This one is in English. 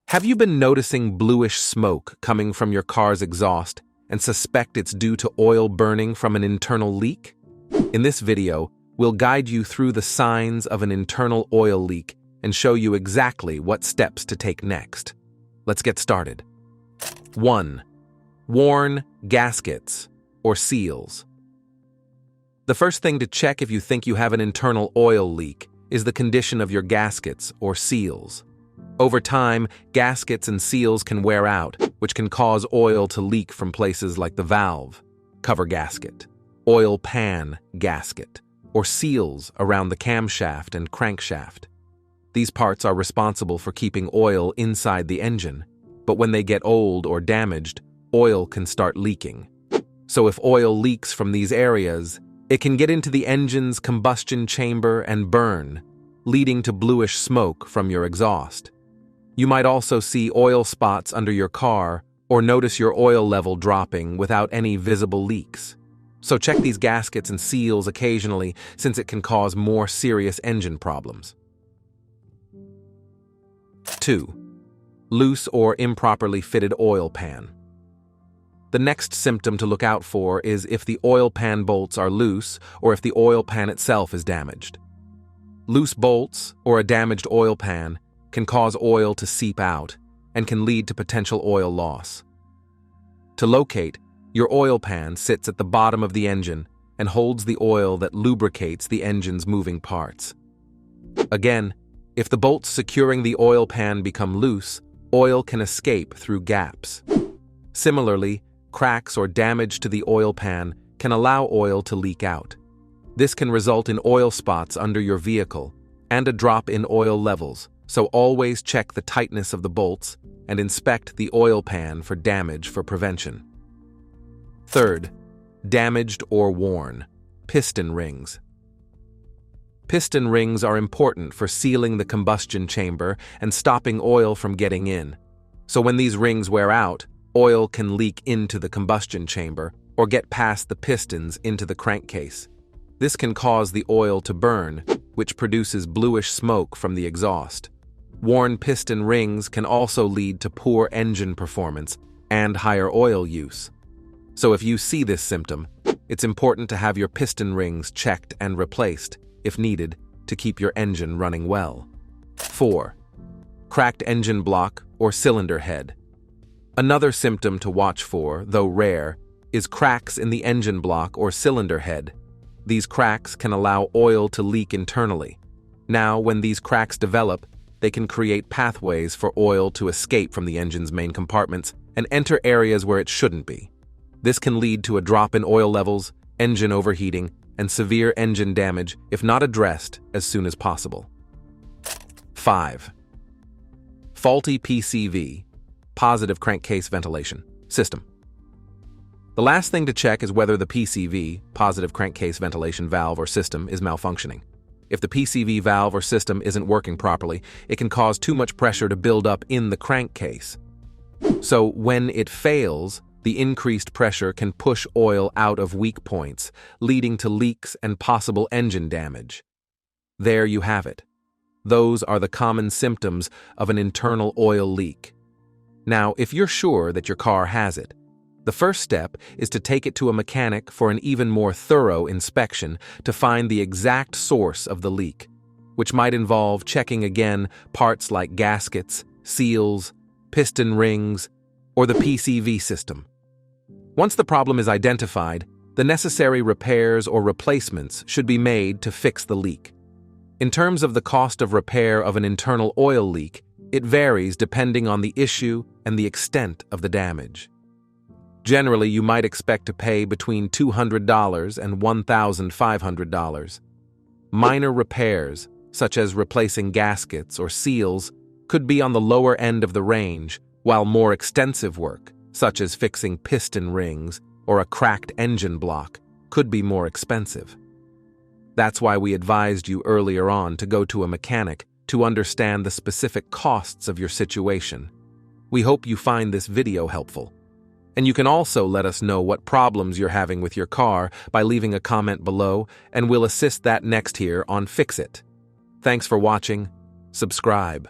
Have you been noticing bluish smoke coming from your car's exhaust and suspect it's due to oil burning from an internal leak? In this video, we'll guide you through the signs of an internal oil leak and show you exactly what steps to take next. Let's get started. 1. Worn gaskets or seals. The first thing to check if you think you have an internal oil leak is the condition of your gaskets or seals. Over time, gaskets and seals can wear out, which can cause oil to leak from places like the valve, cover gasket, oil pan gasket, or seals around the camshaft and crankshaft. These parts are responsible for keeping oil inside the engine, but when they get old or damaged, oil can start leaking. So if oil leaks from these areas, it can get into the engine's combustion chamber and burn, leading to bluish smoke from your exhaust. You might also see oil spots under your car or notice your oil level dropping without any visible leaks. So check these gaskets and seals occasionally, since it can cause more serious engine problems. 2. Loose or improperly fitted oil pan. The next symptom to look out for is if the oil pan bolts are loose or if the oil pan itself is damaged. Loose bolts or a damaged oil pan can cause oil to seep out and can lead to potential oil loss. To locate, your oil pan sits at the bottom of the engine and holds the oil that lubricates the engine's moving parts. Again, if the bolts securing the oil pan become loose, oil can escape through gaps. Similarly, cracks or damage to the oil pan can allow oil to leak out. This can result in oil spots under your vehicle and a drop in oil levels, so always check the tightness of the bolts and inspect the oil pan for damage for prevention. 3. Damaged or worn piston rings. Piston rings are important for sealing the combustion chamber and stopping oil from getting in. So when these rings wear out, oil can leak into the combustion chamber or get past the pistons into the crankcase. This can cause the oil to burn, which produces bluish smoke from the exhaust. Worn piston rings can also lead to poor engine performance and higher oil use. So if you see this symptom, it's important to have your piston rings checked and replaced, if needed, to keep your engine running well. 4. Cracked engine block or cylinder head. Another symptom to watch for, though rare, is cracks in the engine block or cylinder head. These cracks can allow oil to leak internally. Now, when these cracks develop, they can create pathways for oil to escape from the engine's main compartments and enter areas where it shouldn't be. This can lead to a drop in oil levels, engine overheating, and severe engine damage if not addressed as soon as possible. 5. Faulty PCV, positive crankcase ventilation, system. The last thing to check is whether the PCV, positive crankcase ventilation valve or system, is malfunctioning. If the PCV valve or system isn't working properly, it can cause too much pressure to build up in the crankcase. So when it fails, the increased pressure can push oil out of weak points, leading to leaks and possible engine damage. There you have it. Those are the common symptoms of an internal oil leak. Now, if you're sure that your car has it, the first step is to take it to a mechanic for an even more thorough inspection to find the exact source of the leak, which might involve checking again parts like gaskets, seals, piston rings, or the PCV system. Once the problem is identified, the necessary repairs or replacements should be made to fix the leak. In terms of the cost of repair of an internal oil leak, it varies depending on the issue and the extent of the damage. Generally, you might expect to pay between $200 and $1,500. Minor repairs, such as replacing gaskets or seals, could be on the lower end of the range, while more extensive work, such as fixing piston rings or a cracked engine block, could be more expensive. That's why we advised you earlier on to go to a mechanic to understand the specific costs of your situation. We hope you find this video helpful. And you can also let us know what problems you're having with your car by leaving a comment below, and we'll assist that next here on Fix It. Thanks for watching. Subscribe.